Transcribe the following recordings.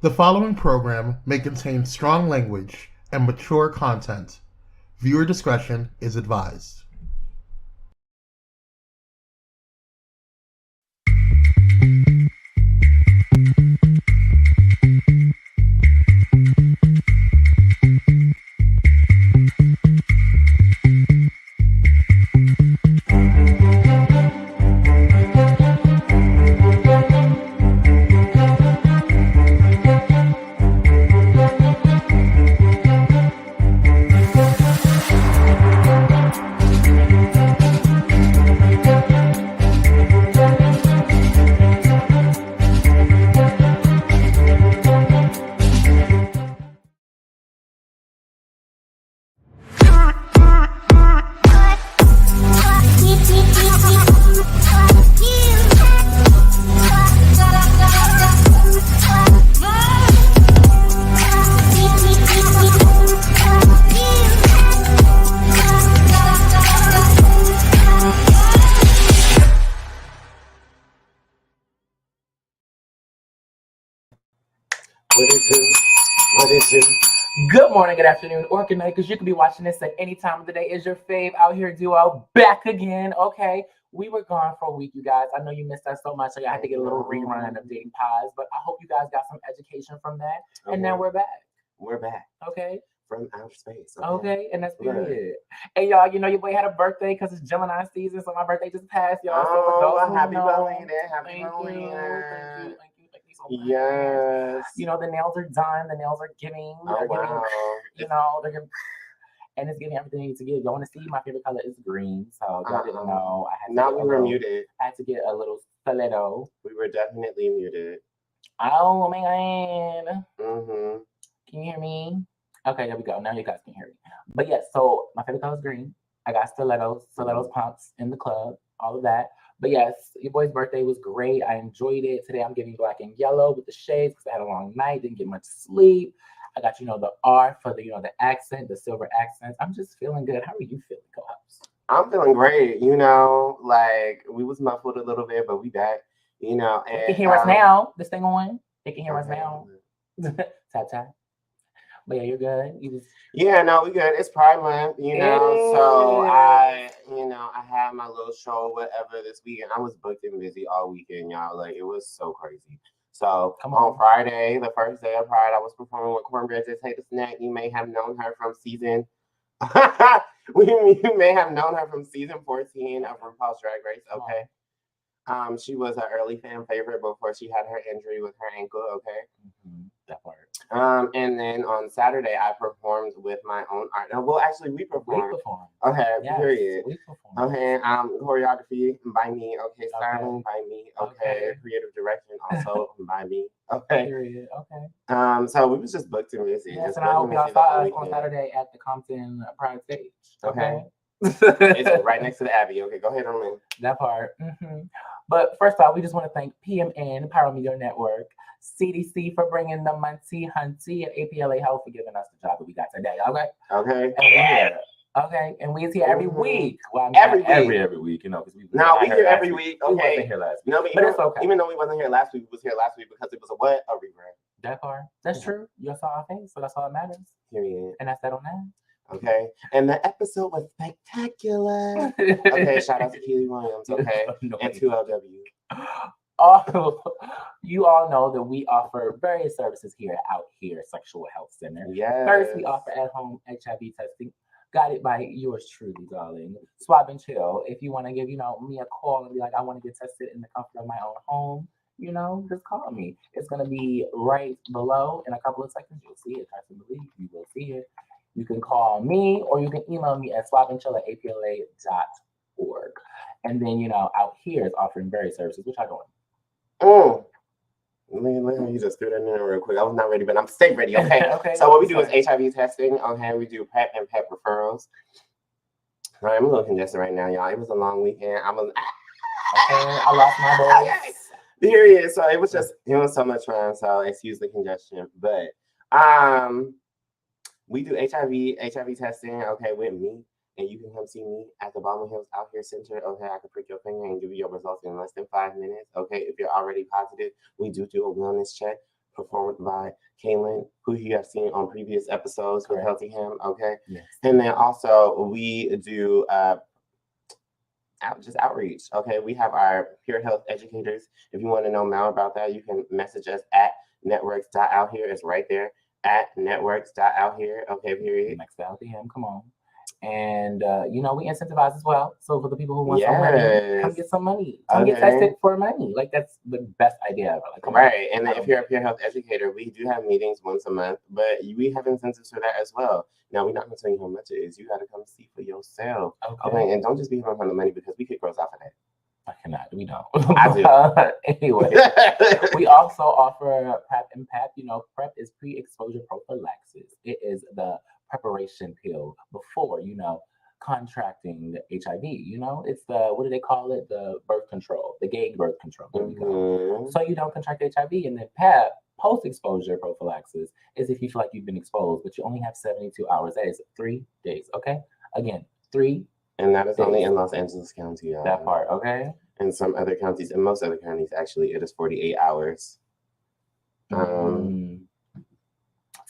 The following program may contain strong language and mature content. Viewer discretion is advised. Good morning, good afternoon, or good night, because you could be watching this at any time of the day. Is your fave out here duo back again? Okay, we were gone for a week, you guys. I know you missed us so much, so I had to get a little rerun of Dating Pies, but I hope you guys got some education from that. And now we're back. We're back. Okay. From outer space. Okay, and that's period. Hey, y'all, you know your boy had a birthday because it's Gemini season, so my birthday just passed, y'all. Oh, happy birthday. Happy birthday. Thank you so much. Yes. You know, the nails are done. The nails are giving. Oh, wow. You know, they're giving, and it's giving everything you need to give. Y'all want to see? My favorite color is green, so y'all didn't know. I had to now we were muted. I had to get a little stiletto. We were definitely muted. Oh, man. Mm-hmm. Can you hear me? Okay, there we go. Now you guys can hear me. But yes, so my favorite color is green. I got stilettos pumps in the club, all of that. But yes, your boy's birthday was great. I enjoyed it. Today I'm getting black and yellow with the shades because I had a long night, didn't get much sleep. I got, the R for the, the accent, the silver accents. I'm just feeling good. How are you feeling, co-host? I'm feeling great. Like we was muffled a little bit, but we back, and they can hear us now. This thing on. They can hear us now. Tap tap. But yeah, you're good. Yeah, no, we good. It's Pride Month, So I had my little show, whatever, this weekend. I was booked and busy all weekend, y'all. Like, it was so crazy. So on Friday, the first day of Pride, I was performing with Cornbread Just Hate the Snack. You may have known her from season. You may have known her from season 14 of RuPaul's Drag Race. Okay. She was an early fan favorite before she had her injury with her ankle. Okay. Mm-hmm. That part. And then on Saturday, I performed with my own art. Well, actually, we performed. Okay, yes, period. We performed. Okay, choreography by me. Okay, styling by me. Okay, creative direction also by me. Okay. Period. Okay. So we was just booked and busy. Yes, and I hope y'all saw us on Saturday at the Compton Pride stage. Okay. It's right next to the Abbey. Okay, go ahead on in. That part. Mm-hmm. But first off, we just want to thank PMN, Pyro Media Network, CDC for bringing the Muncie Hunty, and APLA Health for giving us the job that we got today. Okay. Okay. And we're here. Okay. And we is here every week. Well, every week, because we. No, we here every week. Okay. We wasn't here last week. No, but it's okay. Even though we wasn't here last week, we was here last week because it was a what? A rerun. That part. That's true. You saw our face, so that's all that matters. Period. And that's that on that. Okay. And the episode was spectacular. Okay, shout out to Keely Williams, okay? And 2LW. You all know that we offer various services here at Out Here Sexual Health Center. Yes. First, we offer at-home HIV testing, guided by yours truly, darling. Swab and chill. If you want to give, me a call and be like, I want to get tested in the comfort of my own home, just call me. It's going to be right below. In a couple of seconds, you'll see it. Trust and believe, you will see it. You can call me or you can email me at swabandchill@apla.org. And then, Out Here is offering various services, which I don't. Let me just threw that in there real quick. I was not ready, but I'm stay ready, okay? Okay. So what we do is HIV testing, okay? We do PrEP and PEP referrals. All right, I'm a little congested right now, y'all. It was a long weekend. Okay, I lost my voice. Period. So it was so much fun. So excuse the congestion. But we do HIV testing, okay, with me. And you can come see me at the Balmer Hills Out Here Center. Okay, I can prick your finger and give you your results in less than 5 minutes. Okay, if you're already positive, we do a wellness check. performed by Kaylin, who you have seen on previous episodes with Healthy Him. Okay. Yes. And then also we do just outreach. Okay. We have our peer health educators. If you want to know more about that, you can message us at networks.outhere. It's right there at networks.outhere. Okay, period. Next to Healthy Him. Come on. And we incentivize as well. So for the people who want some money, come get some money. Come get tested for money. Like that's the best idea ever. Like, right. And then if you're a peer health educator, we do have meetings once a month, but we have incentives for that as well. Now we're not gonna tell you how much it is. You gotta come see for yourself. Okay. And don't just be here for the money because we get girls off of that. I cannot. We don't. I do. Anyway, we also offer PrEP and PEP. PrEP is pre-exposure prophylaxis. It is the preparation pill before, contracting HIV. It's the, what do they call it? The birth control, the gay birth control. There we go. So you don't contract HIV. And then PEP, post-exposure prophylaxis, is if you feel like you've been exposed, but you only have 72 hours. That is 3 days. Okay. Again, 3. And that is only in Los Angeles County. That part, okay? In some other counties, in most other counties, actually, it is 48 hours. So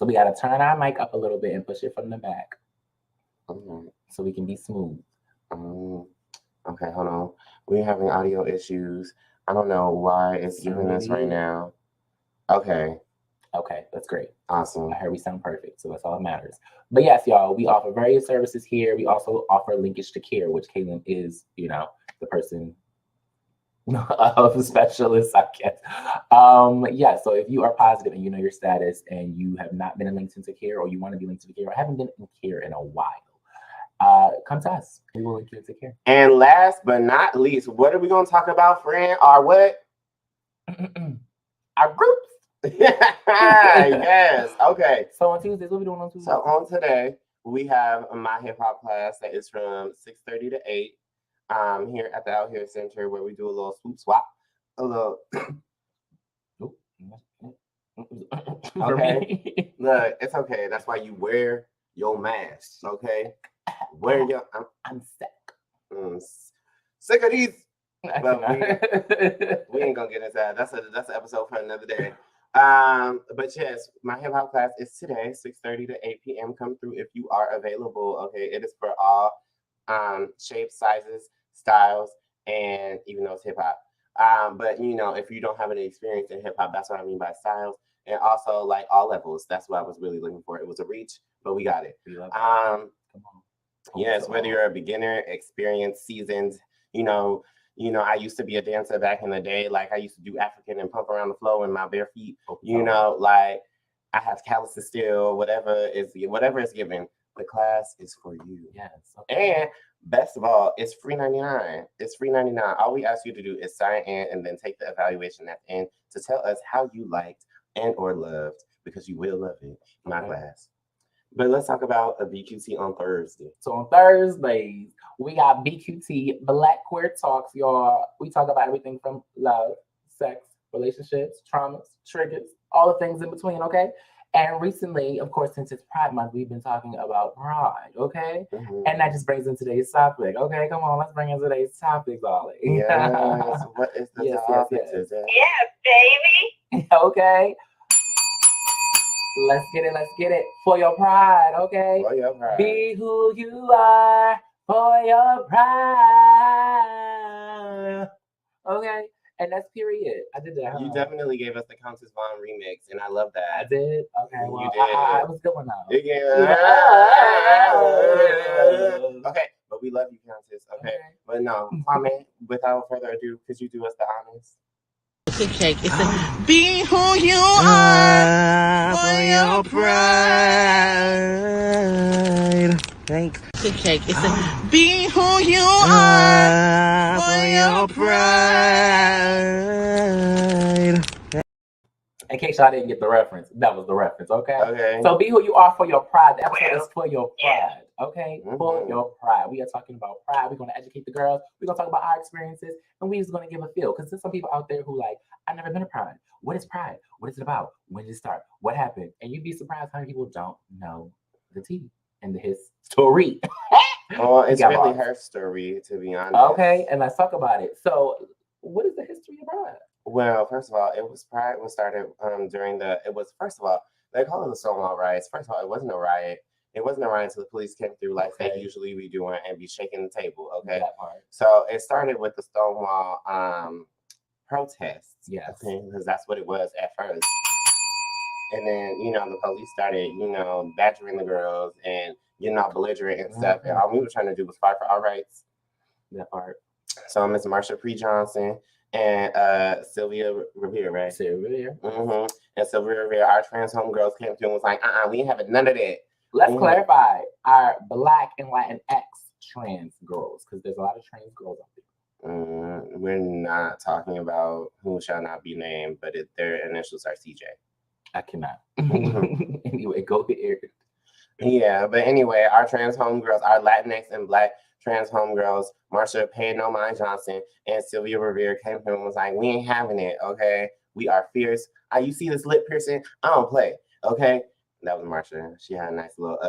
we got to turn our mic up a little bit and push it from the back. So we can be smooth. Okay, hold on. We're having audio issues. I don't know why it's giving us right now. Okay, that's great. Awesome. I heard we sound perfect, so that's all that matters. But yes, y'all, we offer various services here. We also offer linkage to care, which Kaylin is, the person of a specialist, I guess. So if you are positive and you know your status and you have not been linked into care, or you want to be linked to care, or haven't been in care in a while, come to us. We will link you into care. And last but not least, what are we going to talk about, friend? Our what? Our groups. Yes. Okay. So on Tuesdays, what are we doing on Tuesdays? So on today, we have my hip hop class that is from 6:30 to 8 here at the Out Here Center, where we do a little swoop swap. A little. Okay. Look, it's okay. That's why you wear your mask. Okay. Wear your. I'm sick. Sick of these. But we ain't gonna get into that. That's an episode for another day. But yes, my hip hop class is today, 6:30 to 8 p.m. Come through if you are available. Okay, it is for all shapes, sizes, styles, and even though it's hip hop. But if you don't have any experience in hip hop, that's what I mean by styles, and also like all levels. That's what I was really looking for. It was a reach, but we got it. Come on. Yes, whether you're a beginner, experienced, seasoned, I used to be a dancer back in the day. Like I used to do African and pump around the floor in my bare feet. Like I have calluses still. Whatever is given, the class is for you. Yes. Okay. And best of all, it's free 99. It's free 99. All we ask you to do is sign in and then take the evaluation at the end to tell us how you liked and or loved, because you will love it. My class. But let's talk about a BQT on Thursday. So on Thursdays, we got BQT, Black Queer Talks, y'all. We talk about everything from love, sex, relationships, traumas, triggers, all the things in between, okay? And recently, of course, since it's Pride Month, we've been talking about pride, okay? And that just brings in today's topic. Okay, come on, let's bring in today's topic, Ollie. Yes, what is the topic today? Yeah, baby. Okay. Let's get it. For your pride, okay? For your pride. Be who you are for your pride. Okay? And that's period. I did that. You definitely gave us the Countess Vaughn remix, and I love that. I did? Okay, well, you did. I was good one now. Yeah. Okay, but we love you, Countess. Okay. But no, Kwame, without further ado, could you do us the honors? Shake. It's a be who you are for your pride. Thanks. Shake. It's a be who you are for your pride. In case y'all didn't get the reference, that was the reference, okay? Okay. So be who you are for your pride. The episode is for your pride, okay? For your pride. We are talking about pride. We're going to educate the girls. We're going to talk about our experiences, and we're just going to give a feel. Because there's some people out there who like, I've never been to pride. What is pride? What is it about? When did it start? What happened? And you'd be surprised how many people don't know the tea and his story. Well, it's really her story, to be honest. Okay, and let's talk about it. So, what is the history of pride? Well, first of all, it was Pride was started during the. It was first of all they call it the Stonewall riots. First of all, it wasn't a riot. It wasn't a riot until the police came through like they usually be doing and be shaking the table. Okay, That part. so it started with the Stonewall protests. Yes. Because that's what it was at first. And then, the police started, badgering the girls and getting all belligerent and stuff. And all we were trying to do was fight for our rights. That part. So Miss Marsha P. Johnson and Sylvia Revere, right? Sylvia. Mm-hmm. And Sylvia Revere, our trans homegirls came through and was like, we ain't having none of that. Let's clarify our Black and Latinx trans girls, because there's a lot of trans girls out there. We're not talking about who shall not be named, but their initials are CJ. I cannot. Anyway, go here. Yeah, but anyway, our trans homegirls, our Latinx and Black trans homegirls, Marsha Payne No Mind Johnson and Sylvia Revere came here and was like, we ain't having it, okay? We are fierce. You see this lip piercing? I don't play, okay? That was Marsha. She had a nice little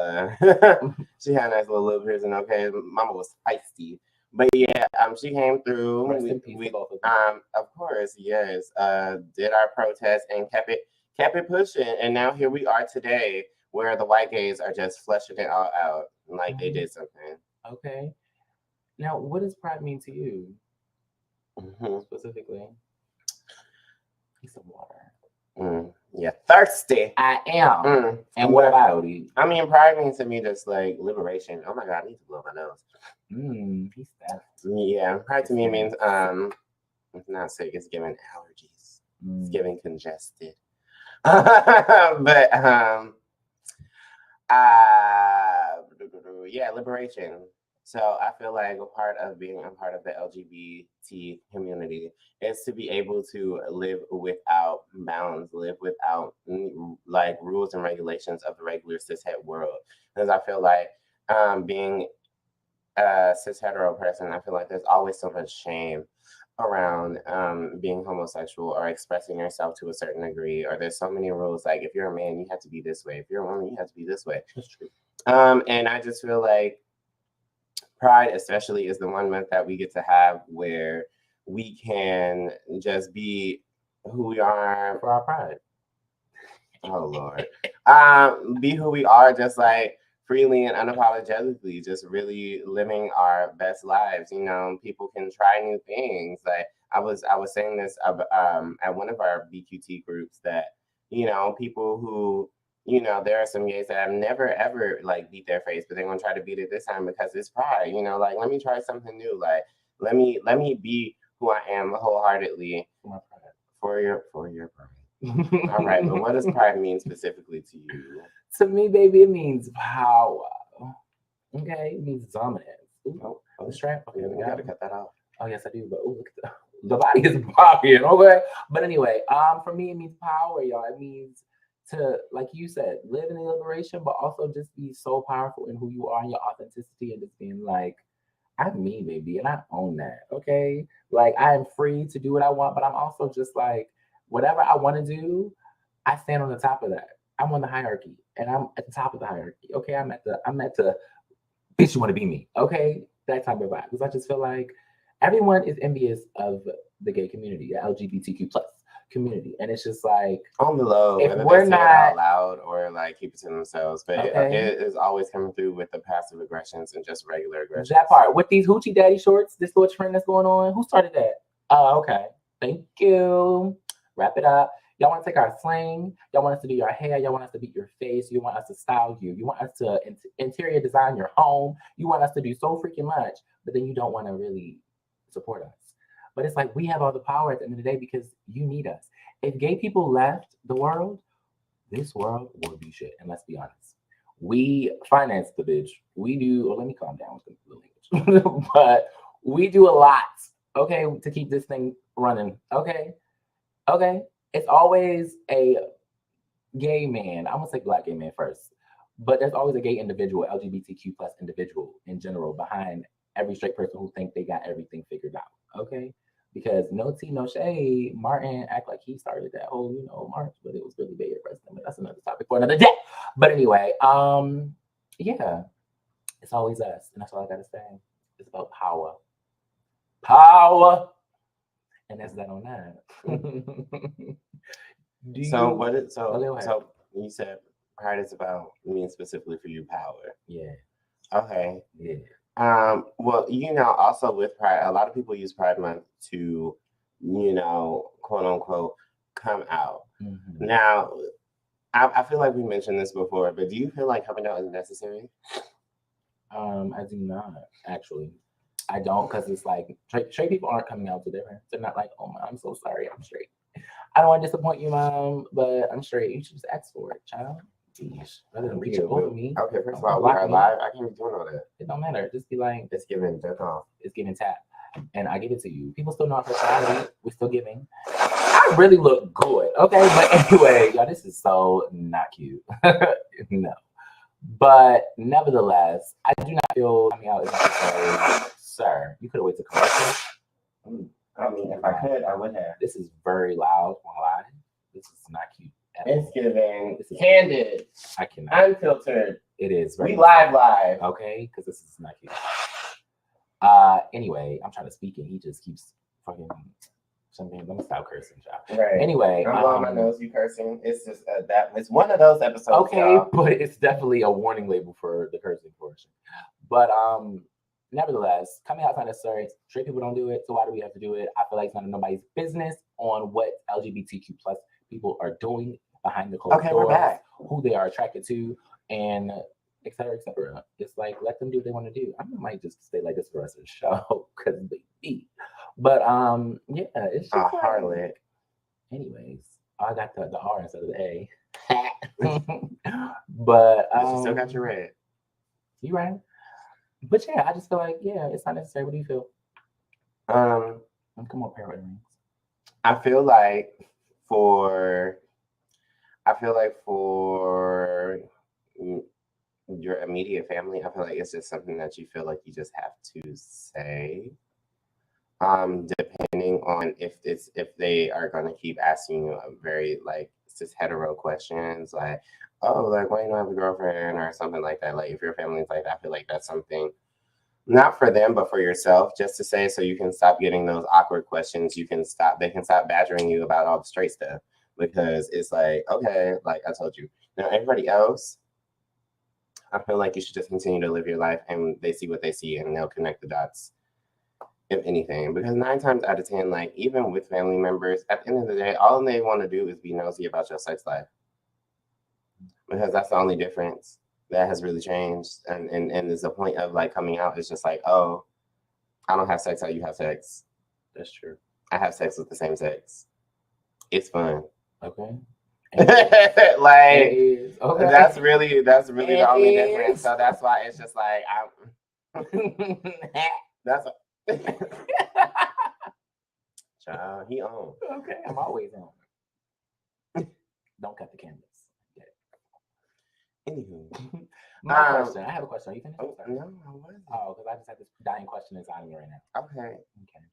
lip piercing, okay? Mama was feisty. But yeah, she came through. Of course, yes. Did our protest and kept it pushing, and now here we are today, where the white gays are just fleshing it all out, like they did something. Okay. Now, what does Pride mean to you specifically? Need some water. Yeah, thirsty. I am. And what about you? I mean, Pride means to me just like liberation. Oh my God, I need to blow my nose. He's that. Yeah, Pride to me means it's not sick. It's giving allergies. It's giving congested. But yeah, liberation. So I feel like being a part of the LGBT community is to be able to live without bounds, live without like rules and regulations of the regular cishet world. Because I feel like being a cis hetero person, I feel like there's always so much shame around being homosexual or expressing yourself to a certain degree, or there's so many rules, like if you're a man you have to be this way, if you're a woman you have to be this way. That's true. And I just feel like Pride especially is the one month that we get to have where we can just be who we are for our pride. Oh Lord. Be who we are, just like freely and unapologetically, just really living our best lives. People can try new things. Like I was saying this at one of our BQT groups that, people who, there are some gays that have never ever like beat their face, but they're gonna try to beat it this time because it's Pride. Like let me try something new. Like let me be who I am wholeheartedly for your pride. All right, but what does Pride mean specifically to you? To me, baby, it means power. Okay, it means dominance. The strap. Okay, we gotta cut that off. Oh yes, I do. But look at the body is popping. Okay, but anyway, for me, it means power, y'all. It means to, like you said, live in the liberation, but also just be so powerful in who you are and your authenticity, and just being like, I'm me, baby, and I own that. Okay, like I am free to do what I want, but I'm also just like, whatever I want to do, I stand on the top of that. I'm on the hierarchy, and I'm at the top of the hierarchy. Okay, I'm at the bitch, you want to be me. Okay, that type of vibe. Because I just feel like everyone is envious of the gay community, the LGBTQ plus community, and it's just like on the low, if whether we're they say not it out loud or like keep it to themselves, but it is always coming through with the passive aggressions and just regular aggressions. That part with these hoochie daddy shorts, this little trend that's going on. Who started that? Oh, okay. Thank you. Wrap it up. Y'all want to take our slang. Y'all want us to do your hair. Y'all want us to beat your face. You want us to style you. You want us to interior design your home. You want us to do so freaking much, but then you don't want to really support us. But it's like we have all the power at the end of the day because you need us. If gay people left the world, this world would be shit. And let's be honest. We finance the bitch. We do, let me calm down with the language. But we do a lot, okay, to keep this thing running. Okay. It's always a gay man. I'm gonna say black gay man first, but there's always a gay individual, LGBTQ plus individual in general, behind every straight person who think they got everything figured out. Okay, because no tea, no shade. Martin act like he started that whole, march, but it was really big at president. But that's another topic for another day. But anyway, yeah, it's always us, and that's all I gotta say. It's about power. And that's that on that. So you said Pride is about specifically for you power. Yeah. Okay. Yeah. Well, also with Pride, a lot of people use Pride Month to, quote unquote, come out. Mm-hmm. Now, I feel like we mentioned this before, but do you feel like coming out is necessary? I do not actually. I don't, because it's like straight people aren't coming out to their parents. They're not like, oh, Mom, I'm so sorry, I'm straight. I don't want to disappoint you, Mom, but I'm straight. You should just ask for it, child. Jeez, rather than reach over me. Okay, first of all, we are live. I can't be doing all that. It don't matter. Just be like, it's giving jerk off. It's giving tap, and I give it to you. People still know our personality. We're still giving. I really look good, okay? But anyway, y'all, this is so not cute. No. But nevertheless, I do not feel coming out is necessary. Sir, you could have waited to commercial. I mean, if I could, I would have. This is very loud. Won't lie. This is not cute. It's giving. This is candid. I cannot. Unfiltered. It is. We live. Okay, because this is not cute. Anyway, I'm trying to speak and he just keeps fucking something. Let me stop cursing, child. Right. Anyway, I'm blowing my nose. You cursing? It's just it's one of those episodes. Okay, y'all. but it's definitely a warning label for the cursing portion. But nevertheless, coming out is not necessary. Straight people don't do it, so why do we have to do it? I feel like it's none of nobody's business on what LGBTQ plus people are doing behind the closed doors, we're back. Who they are attracted to, and et cetera, et cetera. It's like, let them do what they want to do. I might just stay like this for the rest of the show because they beat. But yeah, it's just like, harlot. Anyways, I got the R instead of the A. But you still got your red. You right. But yeah, I just feel like, yeah, it's not necessary. What do you feel? Come on, Pyro rings. I feel like for your immediate family, I feel like it's just something that you feel like you just have to say. Depending on if they are gonna keep asking you very just hetero questions, like, oh, like, why you don't have a girlfriend or something like that. Like, if your family's like that, I feel like that's something not for them, but for yourself, just to say, so you can stop getting those awkward questions. They can stop badgering you about all the straight stuff, because it's like, okay, like I told you. Now, everybody else, I feel like you should just continue to live your life, and they see what they see, and they'll connect the dots, if anything. Because 9 times out of 10, like, even with family members, at the end of the day, all they want to do is be nosy about your sex life. Because that's the only difference that has really changed. And there's a point of like coming out. It's just like, oh, I don't have sex how you have sex. That's true. I have sex with the same sex. It's fun. Okay. Like, okay. that's really the only difference. So that's why it's just like that's child, he on. Okay, I'm always on. Don't cut the canvas. Anywho, my question. I have a question. Are you finished? Oh, no, I wasn't. Oh, because I just have this dying question inside of me right now. Okay.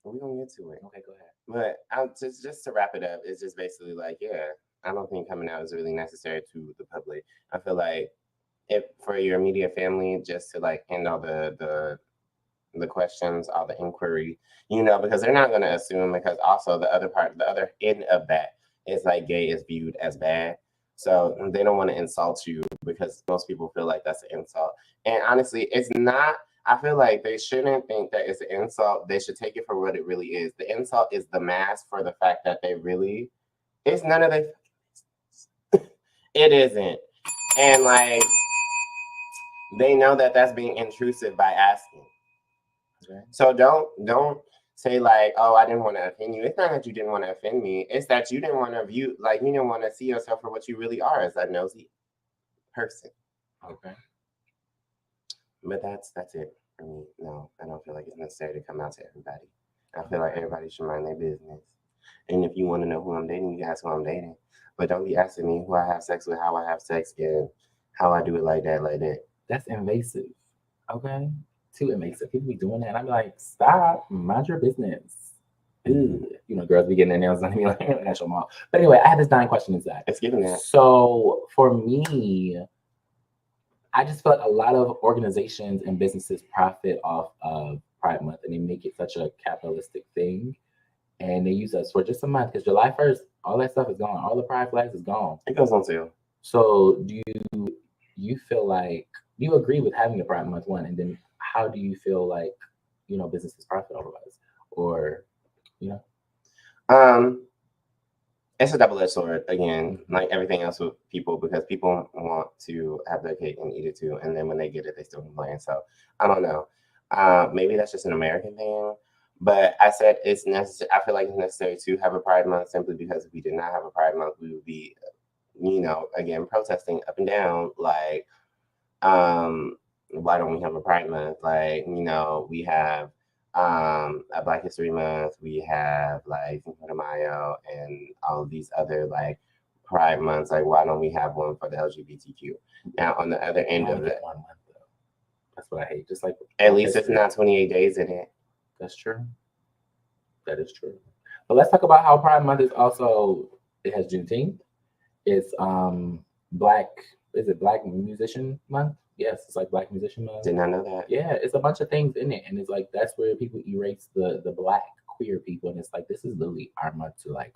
We're gonna get to it. Okay, go ahead. But just to wrap it up, it's just basically like, yeah, I don't think coming out is really necessary to the public. I feel like if for your immediate family, just to like end all the questions, all the inquiry, because they're not gonna assume, because also the other end of that is like gay is viewed as bad. So they don't want to insult you, because most people feel like that's an insult. And honestly, it's not. I feel like they shouldn't think that it's an insult. They should take it for what it really is. The insult is the mask for the fact that it's none of their it isn't. And like, they know that that's being intrusive by asking. Okay. So don't say like, oh, I didn't want to offend you. It's not that you didn't want to offend me. It's that you didn't want to you didn't want to see yourself for what you really are, as a nosy person. Okay. But that's it for me. No, I don't feel like it's necessary to come out to everybody. I feel like everybody should mind their business. And if you want to know who I'm dating, you can ask who I'm dating. But don't be asking me who I have sex with, how I have sex, and how I do it like that. That's invasive. Okay? Too invasive. People be doing that. And I'm like, stop. Mind your business. Ugh. Girls be getting their nails done and be like, that's your mom. But anyway, I have this dying question inside. It's given that. So for me, I just feel like a lot of organizations and businesses profit off of Pride Month, and they make it such a capitalistic thing. and they use us for just a month because July 1st, all that stuff is gone. All the pride flags is gone. It goes on sale. So do you feel like, do you agree with having a Pride Month one? And then how do you feel like, businesses profit over us? Or, It's a double-edged sword, again, like everything else with people, because people want to have their cake and eat it too, and then when they get it, they still complain. So I don't know. Maybe that's just an American thing, but I said it's necessary. I feel like it's necessary to have a Pride Month simply because if we did not have a Pride Month, we would be, again, protesting up and down. Like, why don't we have a Pride Month? Like, we have a Black History Month, we have like Cinco de Mayo and all of these other like Pride months. Like, why don't we have one for the LGBTQ? Now, on the other end of it, 1 month though. That's what I hate. Just like at least it's not 28 days in it. That's true. That is true. But let's talk about how Pride Month is also. It has Juneteenth. It's Black Musician Month. Yes, it's like Black Musician Month. Did not know that. Yeah, it's a bunch of things in it, and it's like that's where people erase the Black queer people, and it's like this is literally our month to like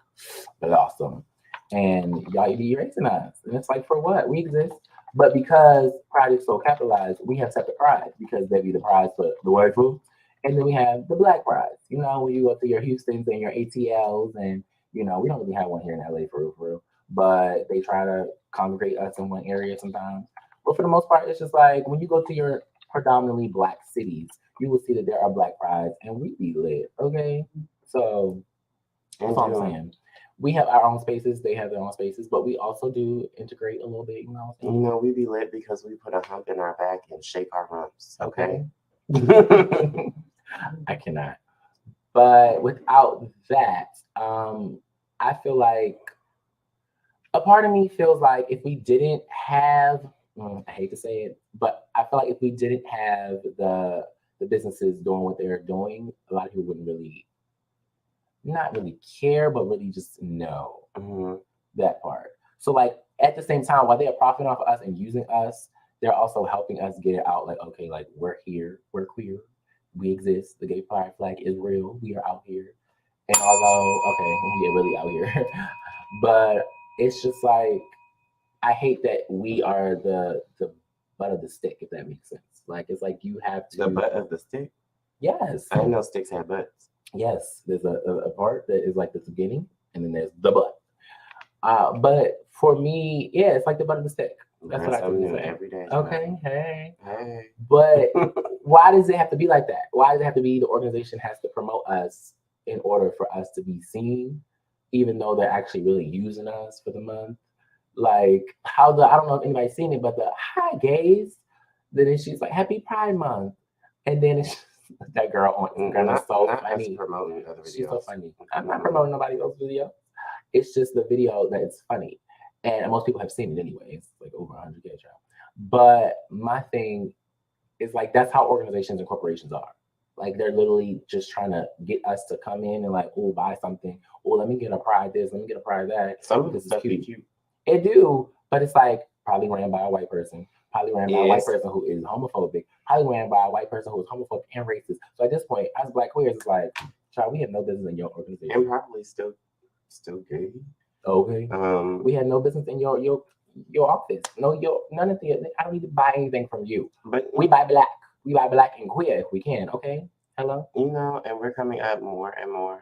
blossom, and y'all be erasing us, and it's like for what? We exist, but because Pride is so capitalized, we have separate prides because they be the prize for the white folks, and then we have the Black prides. When you go to your Houstons and your ATLs, and we don't really have one here in LA for real, but they try to congregate us in one area sometimes. But for the most part, it's just like when you go to your predominantly Black cities, you will see that there are Black prides, and we be lit, okay? So that's all I'm saying. We have our own spaces, they have their own spaces, but we also do integrate a little bit, we be lit because we put a hump in our back and shake our rumps, okay? I cannot. But without that, I feel like a part of me feels like if we didn't have, I hate to say it, but I feel like if we didn't have the businesses doing what they're doing, a lot of people wouldn't really, not really care, but really just know that part. So like at the same time, while they are profiting off of us and using us, they're also helping us get it out. Like, okay, like we're here, we're queer, we exist. The gay pride flag is real. We are out here. And although, okay, we are really out here, but it's just like, I hate that we are the butt of the stick, if that makes sense. Like, it's like you have to. The butt of the stick? Yes. I didn't know sticks have butts. Yes. There's a part that is like the beginning, and then there's the butt. But for me, yeah, it's like the butt of the stick. That's what I do every day. Okay, hey. Hey. But why does it have to be like that? Why does it have to be the organization has to promote us in order for us to be seen, even though they're actually really using us for the month? Like I don't know if anybody's seen it, but the hi gays, then she's like Happy Pride Month, and then it's that girl on Instagram is so funny. Promoting other videos. She's so funny. I'm not promoting nobody else's video. It's just the video that is funny, and most people have seen it anyway. It's like over 100K child. But my thing is like that's how organizations and corporations are. Like they're literally just trying to get us to come in and like, oh, buy something. Oh, let me get a pride this. Let me get a pride that. Some of this stuff be cute. It do, but it's like probably ran by a white person, probably ran by a white person who is homophobic, probably ran by a white person who is homophobic and racist. So at this point, as Black queers, it's like, child, we have no business in your organization. And probably still gay. Okay. We had no business in your office. No, none of the. I don't need to buy anything from you. But we buy black. We buy black and queer if we can. Okay. Hello. And we're coming up more and more.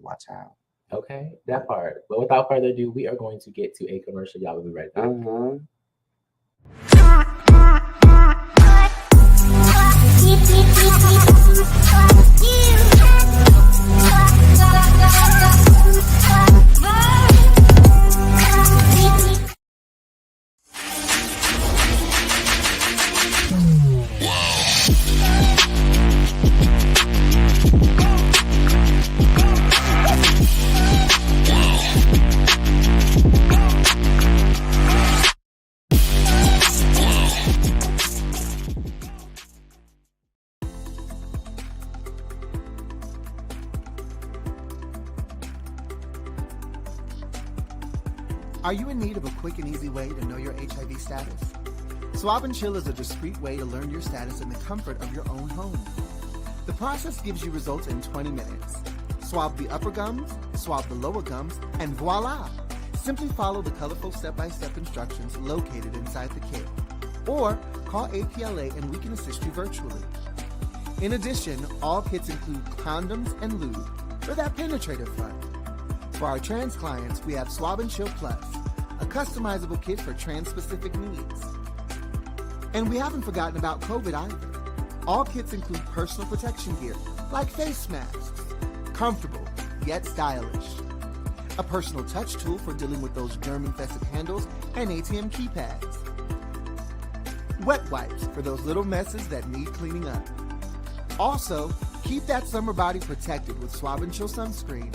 Watch out. Okay, that part. But without further ado, we are going to get to a commercial. Y'all will be right back. Are you in need of a quick and easy way to know your HIV status? Swab and Chill is a discreet way to learn your status in the comfort of your own home. The process gives you results in 20 minutes. Swab the upper gums, swab the lower gums, and voila! Simply follow the colorful step-by-step instructions located inside the kit. Or call APLA and we can assist you virtually. In addition, all kits include condoms and lube for that penetrative fun. For our trans clients, we have Swab and Chill Plus, a customizable kit for trans-specific needs. And we haven't forgotten about COVID either. All kits include personal protection gear, like face masks, comfortable yet stylish. A personal touch tool for dealing with those germ-infested handles and ATM keypads. Wet wipes for those little messes that need cleaning up. Also, keep that summer body protected with Swab and Chill sunscreen.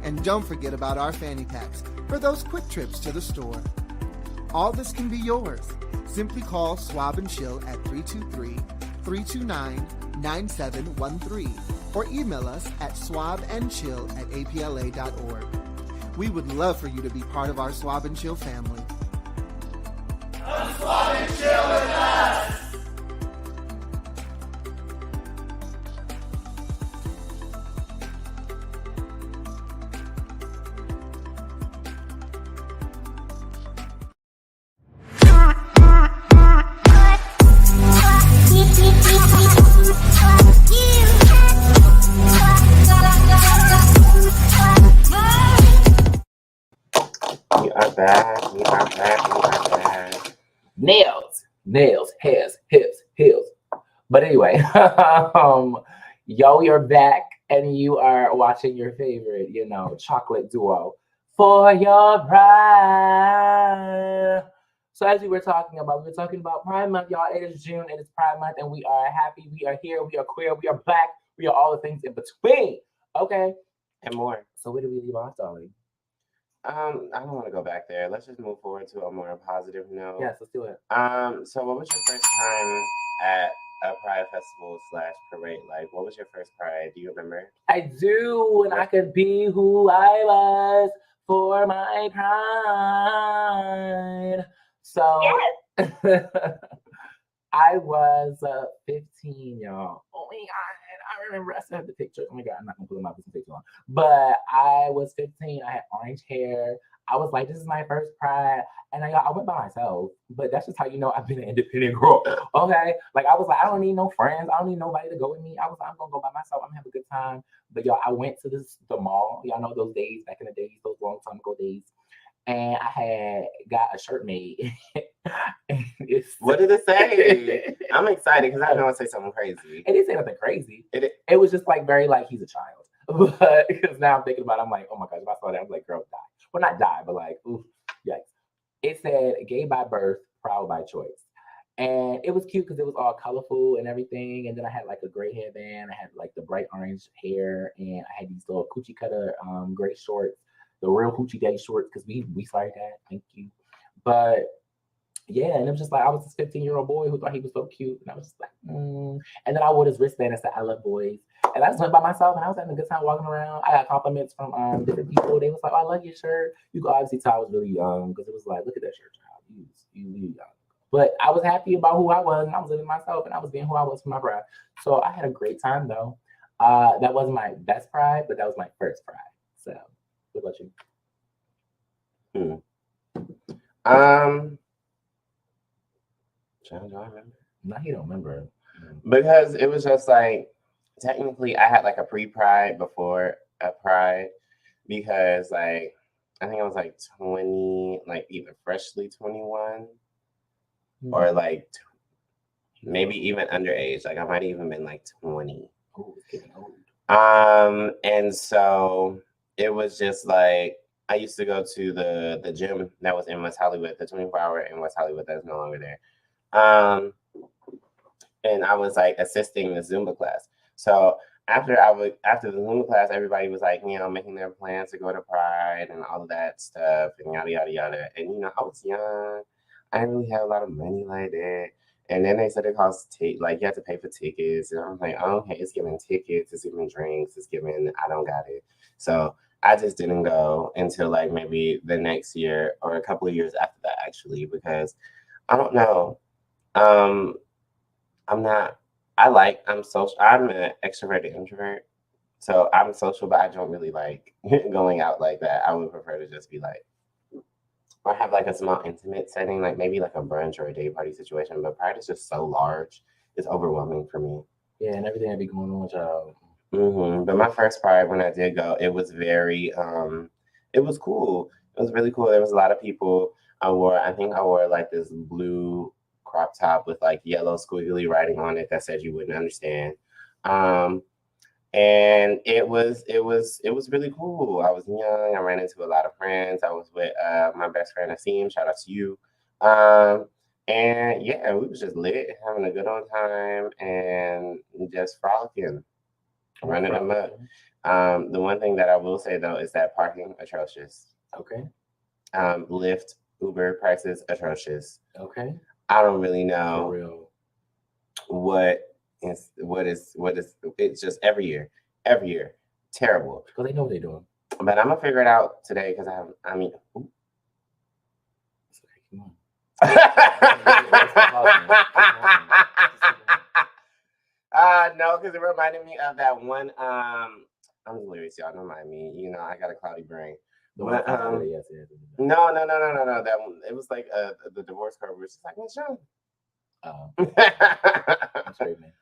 And don't forget about our fanny packs for those quick trips to the store. All this can be yours. Simply call Swab and Chill at 323-329-9713 or email us at swabandchill@apla.org. We would love for you to be part of our Swab and Chill family. Come swab and chill with us! We are back. Nails, hairs, hips, heels. But anyway, yo, you're back and you are watching your favorite, chocolate duo, For Your Pride. So as we were talking about Pride Month, y'all. It is June, it is Pride Month, and we are happy, we are here, we are queer, we are black, we are all the things in between. Okay? And more. So where do we leave off, darling? I don't want to go back there. Let's just move forward to a more positive note. Yes, let's do it. So what was your first time at a Pride festival / parade? Like, what was your first Pride? Do you remember? I do, and I could be who I was for my pride. So Yes. I was 15, y'all. Oh my God. I remember I still have the picture. Oh my God, I'm not gonna put them up with some pictures on. But I was 15. I had orange hair. I was like, this is my first Pride. And I went by myself. But that's just how you know I've been an independent girl. Okay. Like I was like, I don't need no friends. I don't need nobody to go with me. I was like, I'm gonna go by myself. I'm gonna have a good time. But y'all, I went to the mall. Y'all know those days back in the days, those long time ago days. And I had got a shirt made. What did it say? I'm excited because I know it say something crazy. It didn't say nothing crazy. It was just like very like he's a child. But because now I'm thinking about it, I'm like, oh my gosh, if I saw that, I'm like, girl, die. Well, not die, but like, ooh, yikes. It said gay by birth, proud by choice. And it was cute because it was all colorful and everything. And then I had like a gray hairband. I had like the bright orange hair, and I had these little coochie cutter gray shorts. The real hoochie daddy shorts, because we started that. Thank you. But yeah, and it was just like I was this 15-year-old boy who thought he was so cute, and I was just like, And then I wore this wristband that said I love boys, and I just went by myself, and I was having a good time walking around. I got compliments from different people. They was like, oh, I love your shirt. You could obviously tell I was really young because it was like, look at that shirt, child. You young. But I was happy about who I was, and I was living myself, and I was being who I was for my pride. So I had a great time though. That wasn't my best Pride, but that was my first Pride. So. What about you? Do I remember? No, he don't remember. Because it was just like, technically I had like a pre-Pride before a Pride, because like, I think I was like 20, like either freshly 21 or like maybe even underage. Like I might have even been like 20. Oh, it's getting old. And so it was just like, I used to go to the gym that was in West Hollywood, the 24-hour in West Hollywood that is no longer there. And I was like assisting the Zumba class. So after the Zumba class, everybody was like, making their plans to go to Pride and all of that stuff and yada, yada, yada. And, I was young. I didn't really have a lot of money like that. And then they said it costs, you have to pay for tickets. And I was like, oh, okay, it's giving tickets, it's giving drinks, it's giving, I don't got it. So I just didn't go until like maybe the next year or a couple of years after that, actually, because I don't know. I'm an extroverted introvert. So I'm social, but I don't really like going out like that. I would prefer to just be like, or have like a small intimate setting, like maybe like a brunch or a day party situation. But Pride is just so large, it's overwhelming for me. Yeah, and everything that be going on with y'all. But my first Pride, when I did go, it was very, it was cool. It was really cool. There was a lot of people. I think I wore like this blue crop top with like yellow squiggly writing on it that said you wouldn't understand. And it was really cool. I was young. I ran into a lot of friends. I was with my best friend Asim. Shout out to you. And yeah, we was just lit, having a good old time, and just frolicking, running them up. The one thing that I will say though is that parking atrocious. Okay. Lyft, Uber prices atrocious. Okay. I don't really know For real. what is it's just every year terrible. Because they know what they're doing. But I'm gonna figure it out today because ooh. Come on. No, because it reminded me of that one. I'm delirious, y'all. Don't mind me. You know, I got a cloudy brain. But, Yes. no. That one. It was like the divorce court was just like, Miss Young. That's great, man.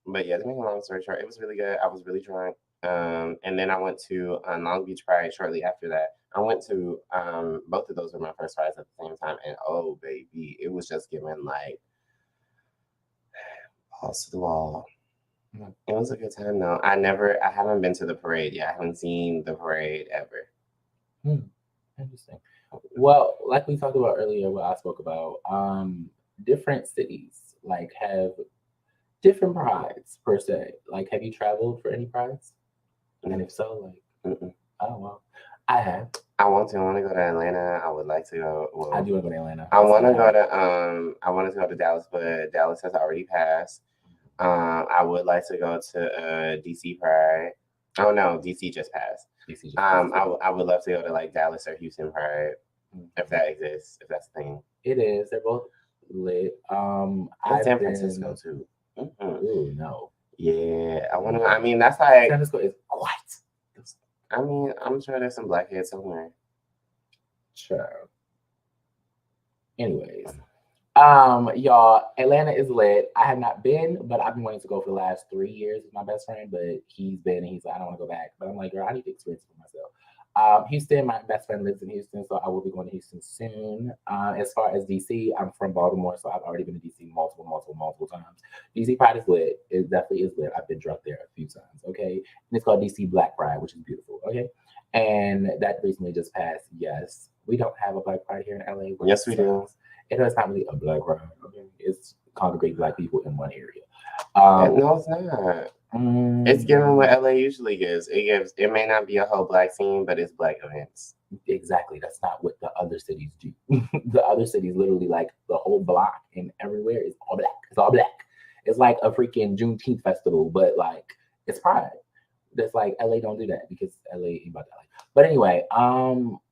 But yeah, to make a long story short, it was really good. I was really drunk. And then I went to Long Beach Pride shortly after that. I went to both of those were my first Prides at the same time, and oh baby, it was just giving like balls to the wall. Mm-hmm. It was a good time though. I haven't been to the parade yet. I haven't seen the parade ever. Interesting. Well, like we talked about earlier, what I spoke about, different cities like have different prides per se. Like, have you traveled for any prides? And if so, like, oh well, I have. I want to go to Atlanta. I would like to go. Well, I do want to go to Atlanta. I wanted to go to Dallas, but Dallas has already passed. I would like to go to DC Pride. Oh no, DC just passed. I would love to go to like Dallas or Houston Pride, if that exists, if that's the thing. It is. They're both lit. San Francisco too. Ooh, no. Yeah, I want to. I mean, that's like San Francisco is quite. I mean, I'm sure there's some blackheads somewhere. Sure. Anyways, y'all, Atlanta is lit. I have not been, but I've been wanting to go for the last 3 years with my best friend. But he's been, and he's like, I don't want to go back. But I'm like, girl, I need to experience it for myself. Houston, my best friend lives in Houston, so I will be going to Houston soon. As far as DC, I'm from Baltimore, so I've already been to DC multiple times. DC Pride is lit. It definitely is lit. I've been drunk there a few times, okay? And it's called DC Black Pride, which is beautiful, okay? And that recently just passed, yes. We don't have a Black Pride here in LA. Yes, we do. It is not really a Black Pride, okay? It's congregate Black people in one area. No, it's not. It's giving what LA usually gives. It may not be a whole black scene, but it's black events. Exactly. That's not what the other cities do. The other cities literally like the whole block and everywhere is all black. It's all black. It's like a freaking Juneteenth festival, but like it's Pride. That's like LA don't do that because LA ain't about that. But anyway,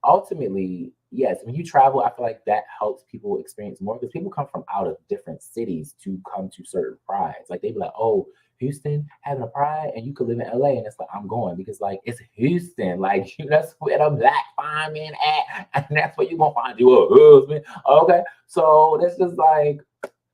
ultimately, yes, when you travel, I feel like that helps people experience more because people come from out of different cities to come to certain prides. Like they be like, oh, Houston having a pride, and you could live in LA, and it's like I'm going because like it's Houston, like that's where the black fine man at, and that's where you gonna find you a husband. Okay, so that's just like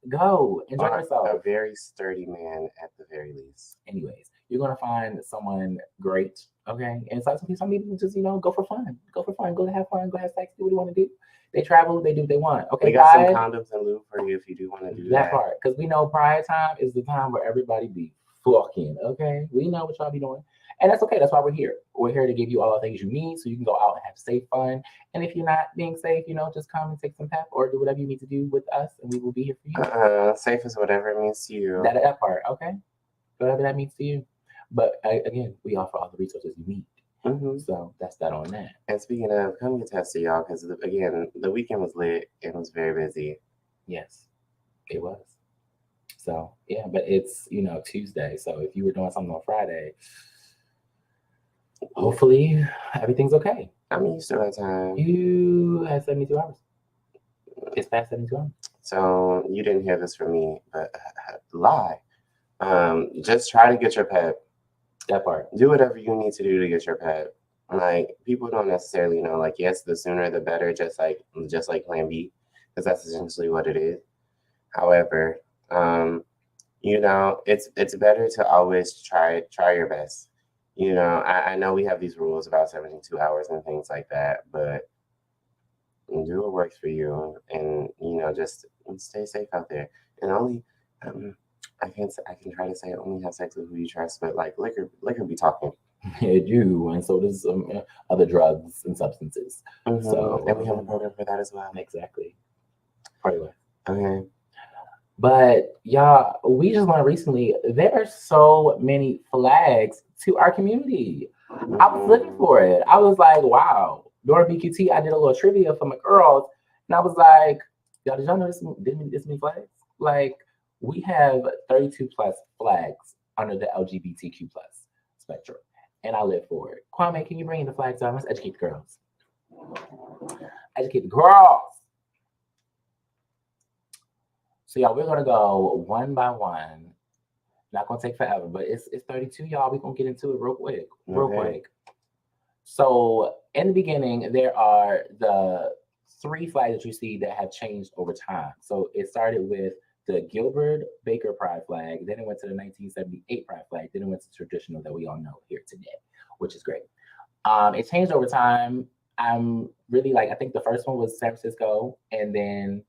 go enjoy yourself. A very sturdy man at the very least. Anyways, you're gonna find someone great. Okay, and some people just go for fun, go to have fun, go have sex, do what you want to do. They travel, they do what they want. Okay, we got some condoms and lube for you if you do want to do that part. Because we know Pride time is the time where everybody be fucking. Okay, we know what y'all be doing, and that's okay. That's why we're here. We're here to give you all the things you need, so you can go out and have safe fun. And if you're not being safe, just come and take some pep or do whatever you need to do with us, and we will be here for you. Safe is whatever it means to you. That part, okay. Whatever that means to you. But again, we offer all the resources you need. So that's that on that. And speaking of, come get tested, y'all, because again, the weekend was lit and it was very busy. Yes, it was. So yeah, but it's Tuesday. So if you were doing something on Friday, hopefully everything's okay. I mean, you still have time. You had 72 hours. It's past 72 hours. So you didn't hear this from me, but lie. Just try to get your pep That part. Do whatever you need to do to get your pet. Like, people don't necessarily know. Like, yes, the sooner the better. Just like Plan B, because that's essentially what it is. However, you know, it's better to always try your best. You know, I know we have these rules about 72 hours and things like that, but do what works for you, and you know, just stay safe out there. And only, I can try to say only have sex with who you trust, but like liquor be talking. It do, and so does other drugs and substances. Mm-hmm. So, and we have a program for that as well. Exactly. Party way. Okay. But y'all, we just learned recently there are so many flags to our community. I was looking for it. I was like, wow. During BQT, I did a little trivia for my girls, and I was like, y'all, did y'all know this many flags? Like, we have 32 plus flags under the LGBTQ plus spectrum, and I live for it. Kwame, can you bring in the flags on? Let's educate the girls. Educate the girls. So y'all, we're gonna go one by one. Not gonna take forever, but it's 32, y'all. We're gonna get into it real quick. So in the beginning, there are the 3 flags that you see that have changed over time. So it started with the Gilbert Baker Pride flag, then it went to the 1978 Pride flag, then it went to traditional that we all know here today, which is great. It changed over time. I'm really I think the first one was San Francisco, and then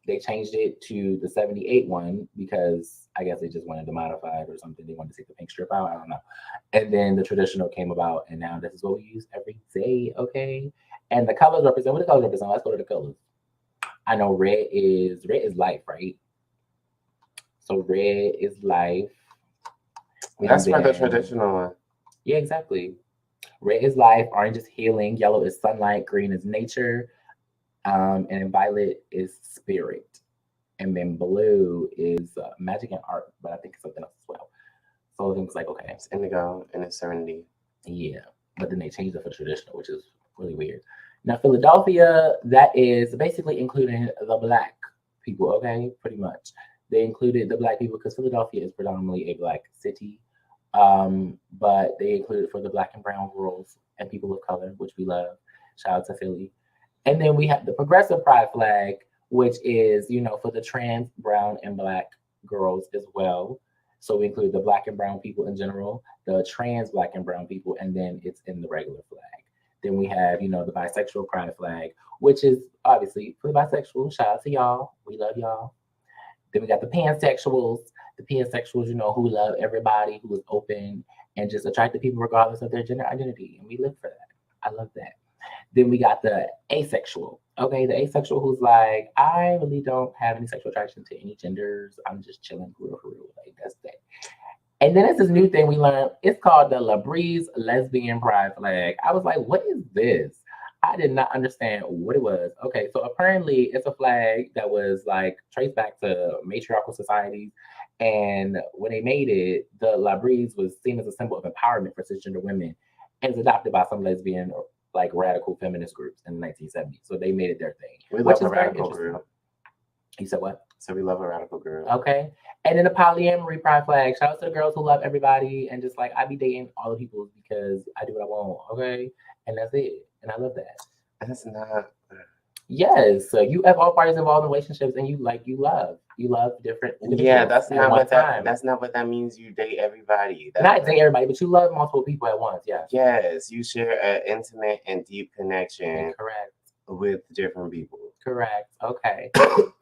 they changed it to the 78 one because I guess they just wanted to modify it or something. They wanted to take the pink strip out. I don't know. And then the traditional came about, and now this is what we use every day. Okay. And the colors represent what the colors represent. Let's go to the colors. I know red is life, right? So red is life. That's for the traditional one. Yeah, exactly. Red is life. Orange is healing. Yellow is sunlight. Green is nature. And then violet is spirit, and then blue is magic and art, but I think it's something else as well. So I think it's like, okay, it's indigo and it's serenity. Yeah, but then they changed it for traditional, which is really weird. Now Philadelphia, that is basically including the Black people. Okay, pretty much they included the Black people because Philadelphia is predominantly a Black city, but they included for the Black and brown girls and people of color, which we love. Shout out to Philly. And then we have the progressive pride flag, which is, you know, for the trans, brown, and Black girls as well. So we include the Black and brown people in general, the trans Black and brown people, and then it's in the regular flag. Then we have, you know, the bisexual pride flag, which is obviously for the bisexual. Shout out to y'all. We love y'all. Then we got the pansexuals. The pansexuals, you know, who love everybody, who is open and just attract to people regardless of their gender identity. And we live for that. I love that. Then we got the asexual. Okay, the asexual who's like, I really don't have any sexual attraction to any genders. I'm just chilling for real. Like, that's that. And then it's this new thing we learned. It's called the Labreeze Lesbian Pride Flag. I was like, what is this? I did not understand what it was. Okay, so apparently it's a flag that was like traced back to matriarchal societies. And when they made it, the Labreeze was seen as a symbol of empowerment for cisgender women, and it's adopted by some lesbian or like radical feminist groups in the 1970s. So they made it their thing. We love a radical group. You said what? So we love a radical group. Okay. And then the polyamory pride flag. Shout out to the girls who love everybody and just like, I be dating all the people because I do what I want. Okay. And that's it. And I love that. That's not. Yes. So you have all parties involved in relationships and you love different individuals. Yeah, that's not what that means. You date everybody. Not date everybody, but you love multiple people at once. Yeah. Yes. You share an intimate and deep connection. Correct. With different people. Correct. Okay.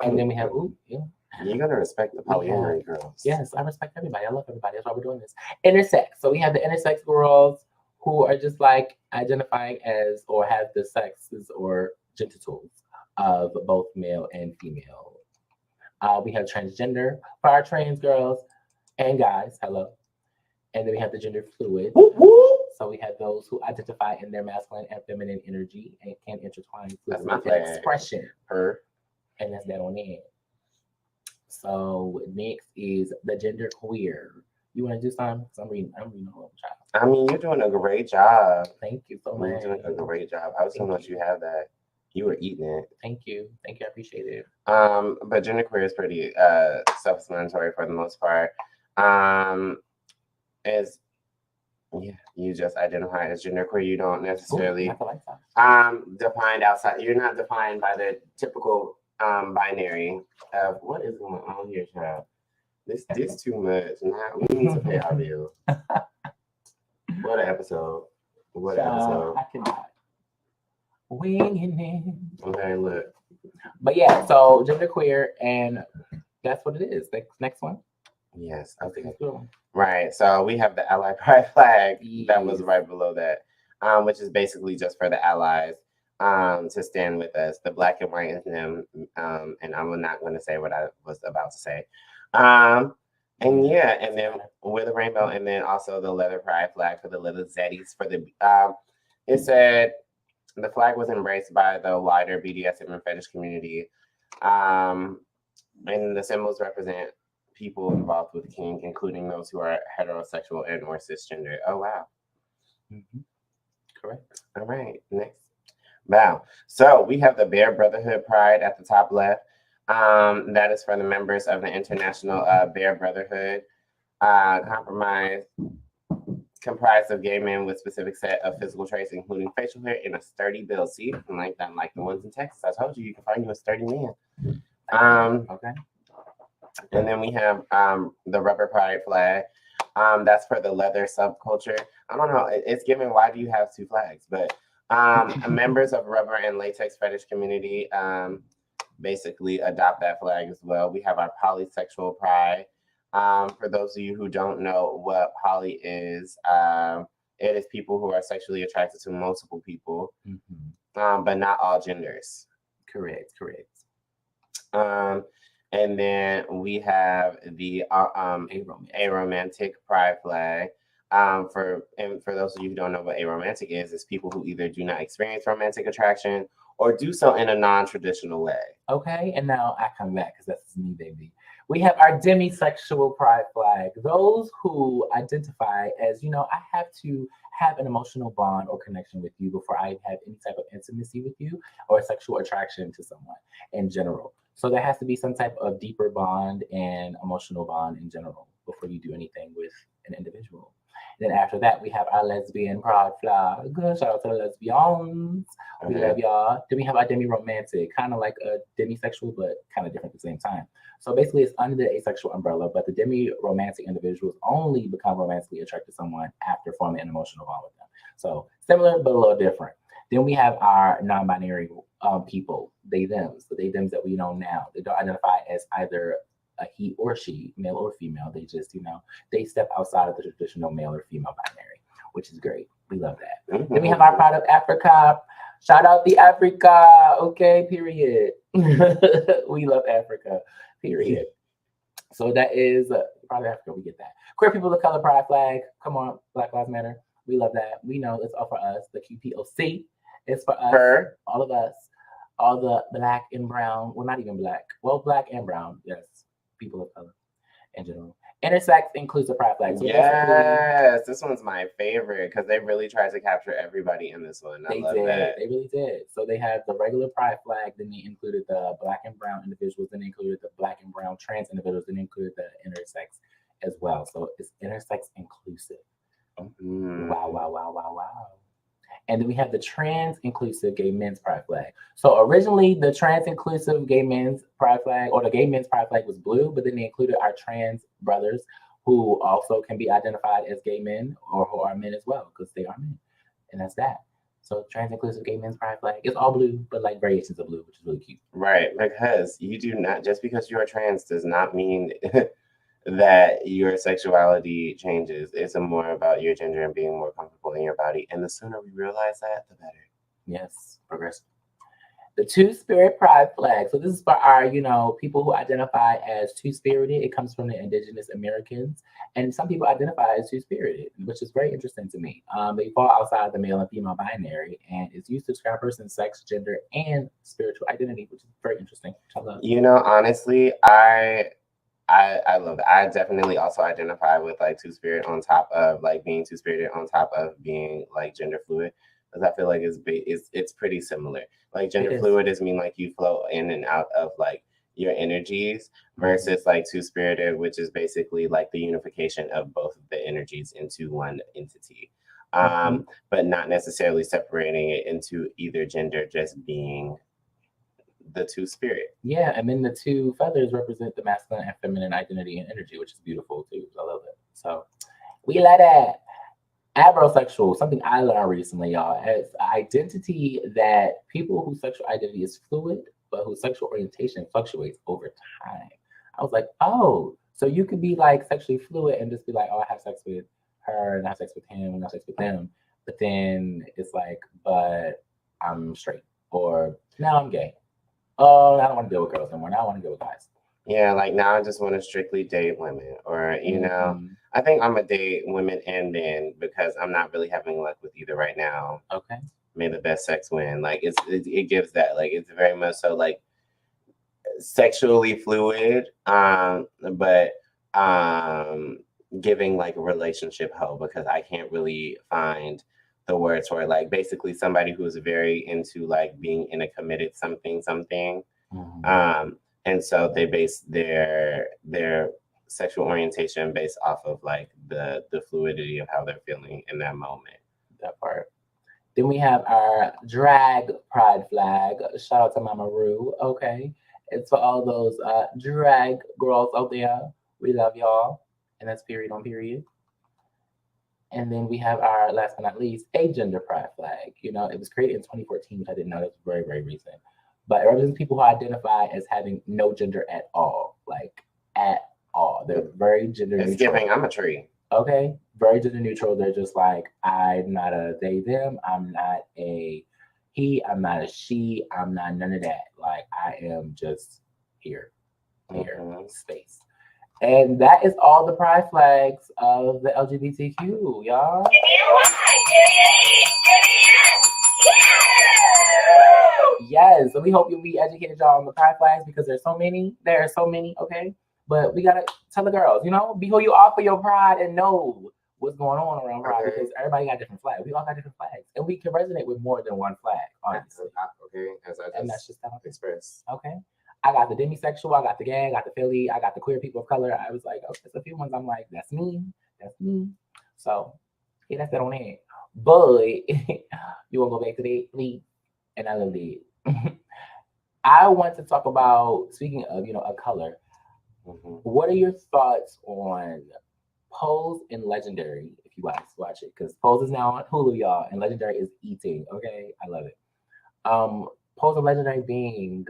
And then we have You're gonna respect the polyamory girls. Yes, I respect everybody. I love everybody. That's why we're doing this. Intersex. So we have the intersex girls who are just like identifying as or have the sexes or genitals of both male and female. We have transgender for our trans girls and guys. Hello. And then we have the gender fluid. So we have those who identify in their masculine and feminine energy and can intertwine with expression. And that's that on the end. So next is the gender queer. You want to do something? I'm reading a whole child. I mean, you're doing a great job. Thank you so much. You're doing a great job. I was going to let you have that. You were eating it. Thank you. I appreciate it. But genderqueer is pretty self-explanatory for the most part. As Yeah, you just identify as genderqueer. You don't necessarily Ooh, I like that. defined outside. You're not defined by the typical binary of what is going on here, child. This too much. Now we need to pay our bills. What an episode. What an episode. I cannot. Winging it. Okay, look. But yeah, so genderqueer, and that's what it is. Next one. Yes. I think Okay. it's a good one. Right. So we have the ally pride flag that was Yes. right below that, which is basically just for the allies to stand with us. The black and white is them, and I'm not going to say what I was about to say. And yeah, and then with the rainbow, and then also the leather pride flag for the little zeddies for the. It said the flag was embraced by the wider BDSM and fetish community, and the symbols represent people involved with kink, including those who are heterosexual and or cisgender. Oh wow. Mm-hmm. Correct. All right, next. Wow. So we have the Bear Brotherhood Pride at the top left. That is for the members of the International Bear Brotherhood, comprised of gay men with specific set of physical traits, including facial hair and a sturdy build. See, like that, like the ones in Texas. I told you, you can find you a sturdy man. Okay. And then we have the Rubber Pride flag. That's for the leather subculture. I don't know. It's given. Why do you have two flags? But members of rubber and latex fetish community basically adopt that flag as well. We have our polysexual pride. For those of you who don't know what poly is, it is people who are sexually attracted to multiple people, but not all genders. Correct. And then we have the aromantic pride flag. For those of you who don't know what aromantic is, it's people who either do not experience romantic attraction or do so in a non-traditional way. Okay, and now I come back because that's me, baby. We have our demisexual pride flag. Those who identify as, I have to have an emotional bond or connection with you before I have any type of intimacy with you or sexual attraction to someone in general. So there has to be some type of deeper bond and emotional bond in general before you do anything with an individual. Then after that, we have our lesbian pride flag. Shout out to the lesbians. We love y'all. Then we have our demi-romantic, kind of like a demisexual, but kind of different at the same time. So basically, it's under the asexual umbrella, but the demi-romantic individuals only become romantically attracted to someone after forming an emotional bond with them. So similar, but a little different. Then we have our non-binary people, they, them. So they, them that we know now. They don't identify as either a he or she, male or female. They just, they step outside of the traditional male or female binary, which is great. We love that. Mm-hmm. Then we have our Pride of Africa. Shout out the Africa. Okay, period. We love Africa, period. So that is Pride of Africa. We get that. Queer people of color pride flag. Come on, Black Lives Matter. We love that. We know it's all for us. The QPOC is for us. All of us. All the black and brown. Well, not even black. Well, black and brown. Yes. People of color in general. Intersex inclusive pride flag. So yes, this one's my favorite because they really tried to capture everybody in this one. I love that. They really did. So they had the regular pride flag, then they included the black and brown individuals, then they included the black and brown trans individuals, then they included the intersex as well. So it's intersex inclusive. Wow. And then we have the trans inclusive gay men's pride flag. So originally the trans inclusive gay men's pride flag or the gay men's pride flag was blue, but then they included our trans brothers who also can be identified as gay men or who are men as well because they are men. And that's that. So trans inclusive gay men's pride flag is all blue, but like variations of blue, which is really cute. Right, because you do not, just because you are trans does not mean that your sexuality changes. It's more about your gender and being more comfortable in your body. And the sooner we realize that, the better. Yes, progressive. The Two-Spirit Pride flag. So this is for our, people who identify as two-spirited. It comes from the Indigenous Americans. And some people identify as two-spirited, which is very interesting to me. They fall outside the male and female binary, and it's used to describe a person's sex, gender, and spiritual identity, which is very interesting. I love. Honestly, I love it. I definitely also identify with like two-spirit on top of like being two-spirited on top of being like gender fluid, because I feel like it's pretty similar. Like gender fluid is mean like you flow in and out of like your energies, versus like two-spirited, which is basically like the unification of both of the energies into one entity. But not necessarily separating it into either gender, just being the two-spirit. Yeah, and then the two feathers represent the masculine and feminine identity and energy, which is beautiful too. I love it. So we let that. Abrosexual, something I learned recently, y'all, is identity that people whose sexual identity is fluid, but whose sexual orientation fluctuates over time. I was like, oh, so you could be like sexually fluid and just be like, oh, I have sex with her and I have sex with him and I have sex with them. But then it's like, but I'm straight. Or now I'm gay. Oh, I don't want to deal with girls anymore. Now I want to deal with guys. Yeah, like now I just want to strictly date women, or you know, I think I'm gonna date women and men because I'm not really having luck with either right now. Okay. May the best sex win. Like it gives that, like it's very much so like sexually fluid, but giving like a relationship hope, because I can't really find the words for it. Like basically somebody who's very into like being in a committed something. And so they base their sexual orientation based off of like the fluidity of how they're feeling in that moment. That part. Then we have our drag pride flag. Shout out to Mama Roo. Okay. It's for all those drag girls out there. We love y'all. And that's period on period. And then we have our, last but not least, agender pride flag. You know, it was created in 2014, which I didn't know. That's very, very recent. But it represents people who identify as having no gender at all. Like, at all. They're very gender neutral. It's giving, I'm a tree. Okay? Very gender neutral. They're just like, I'm not a they, them. I'm not a he. I'm not a she. I'm not none of that. Like, I am just here. Space. And that is all the pride flags of the LGBTQ, y'all. Yes, and we hope we educated y'all on the pride flags, because there's so many. There are so many, okay? But we gotta tell the girls, you know, be who you are for your pride and know what's going on around pride, because everybody got different flags. We all got different flags, and we can resonate with more than one flag, honestly. Okay, and that's just how express. Okay. I got the demisexual, I got the gay, I got the Philly, I got the queer people of color. I was like, oh, there's a few ones I'm like, that's me. So, yeah, that's that on it. But you want to go back to that, please? And I love it. I want to talk about, speaking of, you know, a color, what are your thoughts on Pose and Legendary, if you guys watch it? Because Pose is now on Hulu, y'all, and Legendary is eating, okay? I love it. Pose and Legendary being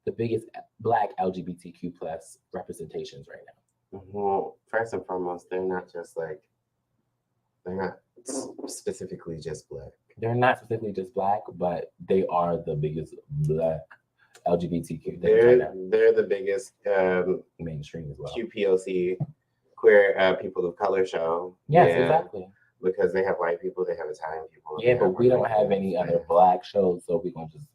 the biggest Black LGBTQ plus representations right now. Well, first and foremost, they're not specifically just Black. They're not specifically just Black, but they are the biggest Black LGBTQ. They're the biggest mainstream as well. QPOC, queer people of color show. Yes, exactly. Because they have white people, they have Italian people. Yeah, but we don't have any other Black shows, so we're gonna just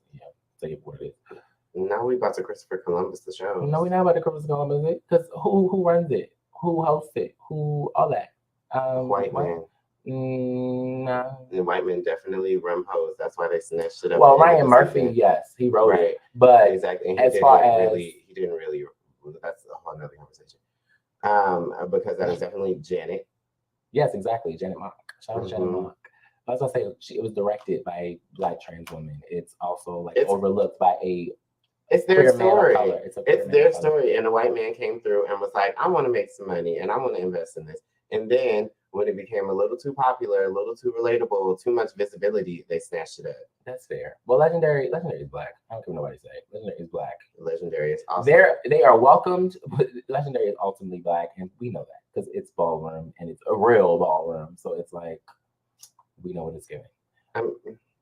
say it what it is. Now we about to Christopher Columbus the show. No, we're not about to Christopher Columbus, because who runs it? Who hosts it? Who all that? White men. No. The white men definitely run Pose. That's why they snatched it up. Well, Ryan Murphy, yes, he wrote it, but exactly. And as far as he didn't really. That's a whole nother conversation. Because that is definitely Janet. Yes, exactly, Janet Mock. Shout out to Janet Mock. I was gonna say it was directed by a Black trans woman. It's also like overlooked by a. It's their story. It's their story, and a white man came through and was like, "I want to make some money, and I want to invest in this." And then when it became a little too popular, a little too relatable, too much visibility, they snatched it up. That's fair. Well, Legendary is Black. I don't care what nobody say. Legendary is Black. Legendary is awesome. They are welcomed, but Legendary is ultimately Black, and we know that because it's ballroom and it's a real ballroom. So it's like we know what it's giving.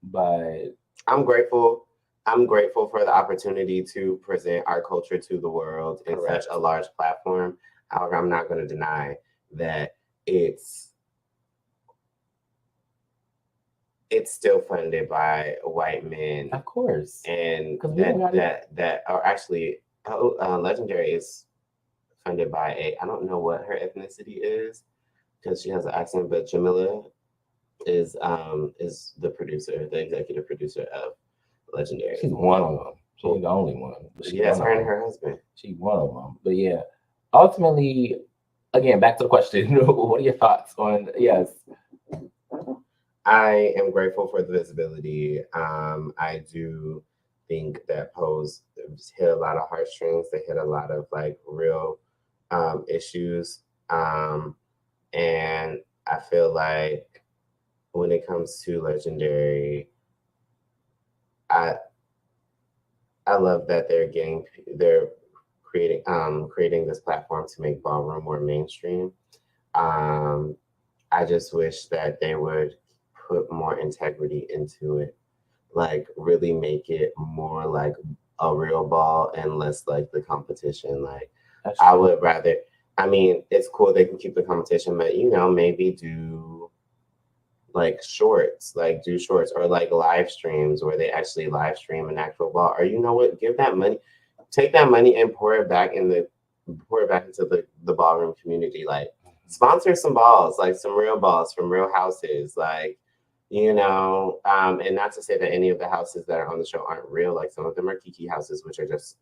But I'm grateful. I'm grateful for the opportunity to present our culture to the world in such a large platform. However, I'm not going to deny that it's still funded by white men, of course, and that are actually Legendary is funded by I don't know what her ethnicity is because she has an accent, but Jamila is the producer, the executive producer of Legendary. She's one of them. She ain't the only one. Yes, her and her husband. She one of them. But yeah, ultimately, again, back to the question. What are your thoughts on, yes? I am grateful for the visibility. I do think that Pose hit a lot of heartstrings. They hit a lot of like real issues. And I feel like when it comes to Legendary, I love that they're creating this platform to make ballroom more mainstream. I just wish that they would put more integrity into it, like really make it more like a real ball and less like the competition. Like I would rather, I mean, it's cool they can keep the competition, but maybe do like shorts, or like live streams where they actually live stream an actual ball. Or you know what? Give that money, take that money and pour it back into the ballroom community. Like sponsor some balls, like some real balls from real houses, like and not to say that any of the houses that are on the show aren't real. Like some of them are Kiki houses, which are just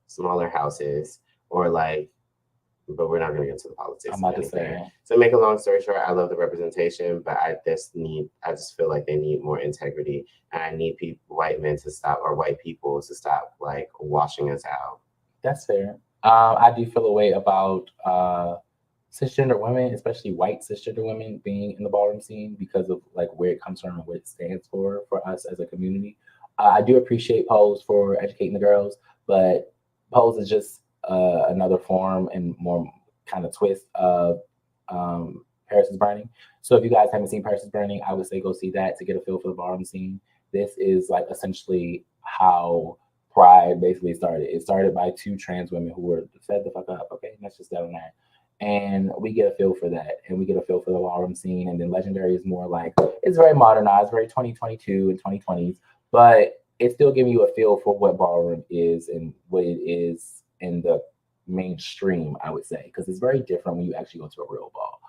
smaller houses, or like. But we're not going to get into the politics. I'm about to say. So make a long story short, I love the representation, but I just feel like they need more integrity, and I need white men to stop, or white people to stop like washing us out. That's fair. I do feel a way about cisgender women, especially white cisgender women, being in the ballroom scene because of like where it comes from and what it stands for us as a community. I do appreciate Pose for educating the girls, but Pose is just another form and more kind of twist of Paris is Burning. So if you guys haven't seen Paris is Burning, I would say go see that to get a feel for the ballroom scene. This is like essentially how Pride basically started. It started by two trans women who were fed the fuck up. Okay, let's just get on that. And we get a feel for that, and we get a feel for the ballroom scene. And then Legendary is more like, it's very modernized, very 2022 and 2020s, but it's still giving you a feel for what ballroom is and what it is in the mainstream, I would say, because it's very different when you actually go to a real ball.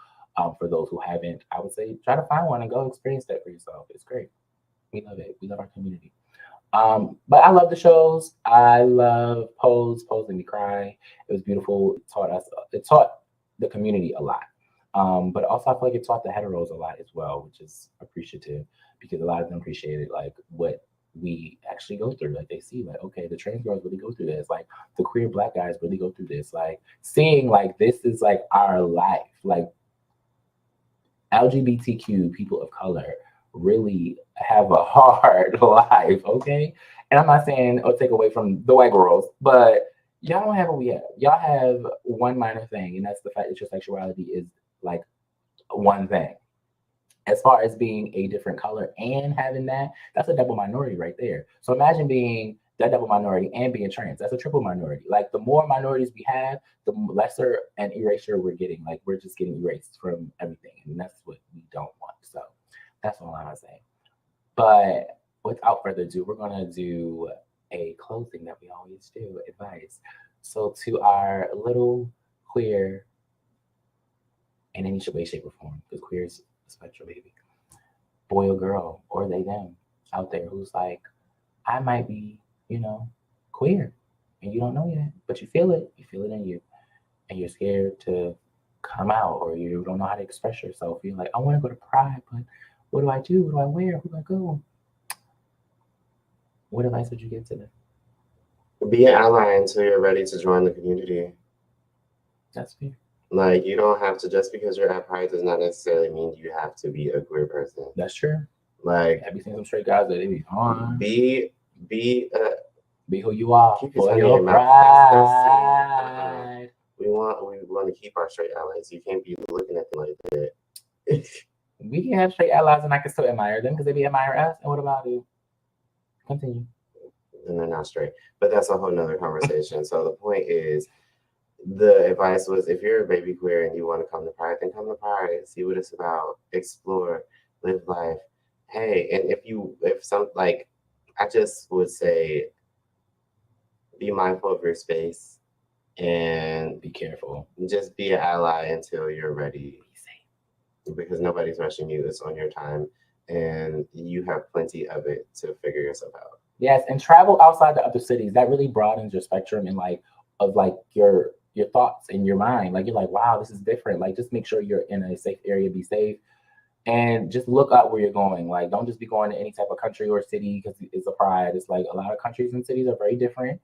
For those who haven't, I would say try to find one and go experience that for yourself. It's great. We love it. We love our community. But I love the shows. I love Pose made me cry. It was beautiful. It taught the community a lot. But also I feel like it taught the heteros a lot as well, which is appreciative because a lot of them appreciated like what we actually go through. Like they see like, okay, the trans girls really go through this, like the queer Black guys really go through this, like seeing like this is like our life, like LGBTQ people of color really have a hard life, okay? And I'm not saying or take away from the white girls, but y'all don't have what we have. Y'all have one minor thing, and that's the fact that your sexuality is like one thing. As far as being a different color and having that's a double minority right there. So imagine being that double minority and being trans. That's a triple minority. Like the more minorities we have, the lesser an erasure we're getting. Like we're just getting erased from everything. And that's what we don't want. So that's all I'm saying. But without further ado, we're going to do a closing that we always do, advice. So to our little queer in any way, shape, or form, because queer is spectrum, baby, boy or girl, or they them out there who's like, I might be, queer, and you don't know yet, but you feel it in you, and you're scared to come out, or you don't know how to express yourself. You're like, I want to go to Pride, but what do I do? What do I wear? Who do I go? What advice would you give to them? Be an ally until you're ready to join the community. That's fair. Like, you don't have to, just because you're at Pride does not necessarily mean you have to be a queer person. That's true. Like, have you seen some straight guys that they be on? Be who you are. Keep your tongue in your mouth. We want to keep our straight allies. You can't be looking at them like that. We can have straight allies, and I can still admire them because they be admire us. And what about you? Continue. And they're not straight, but that's a whole nother conversation. So the point is, the advice was, if you're a baby queer and you want to come to Pride, then come to Pride, see what it's about, explore, live life. Hey, and I just would say, be mindful of your space and be careful. Just be an ally until you're ready. Be safe. Because nobody's rushing you. It's on your time, and you have plenty of it to figure yourself out. Yes, and travel outside the other cities. That really broadens your spectrum and your thoughts in your mind. Like you're like, wow, this is different. Like just make sure you're in a safe area, be safe, and just look up where you're going. Like don't just be going to any type of country or city because it's a pride. It's like a lot of countries and cities are very different.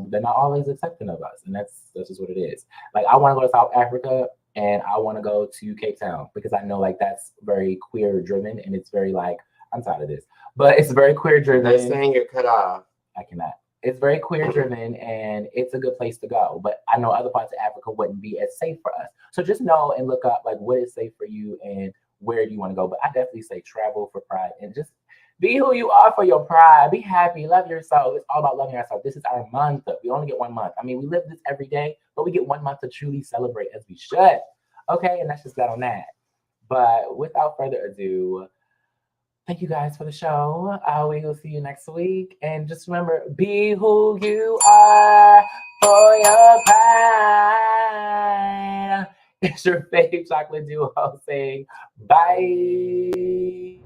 They're not always accepting of us, and that's just what it is. Like I want to go to South Africa and I want to go to Cape Town because I know like that's very queer driven and it's very like I'm tired of this, but it's very queer driven. They're saying you're cut off. I cannot. It's very queer driven and it's a good place to go. But I know other parts of Africa wouldn't be as safe for us. So just know and look up like what is safe for you and where do you want to go. But I definitely say travel for pride and just be who you are for your pride. Be happy, love yourself. It's all about loving ourselves. This is our month. We only get 1 month. I mean, we live this every day, but we get 1 month to truly celebrate as we should. Okay, and that's just that on that. But without further ado, thank you guys for the show. We will see you next week. And just remember, be who you are for your pride. It's your fave chocolate duo saying bye.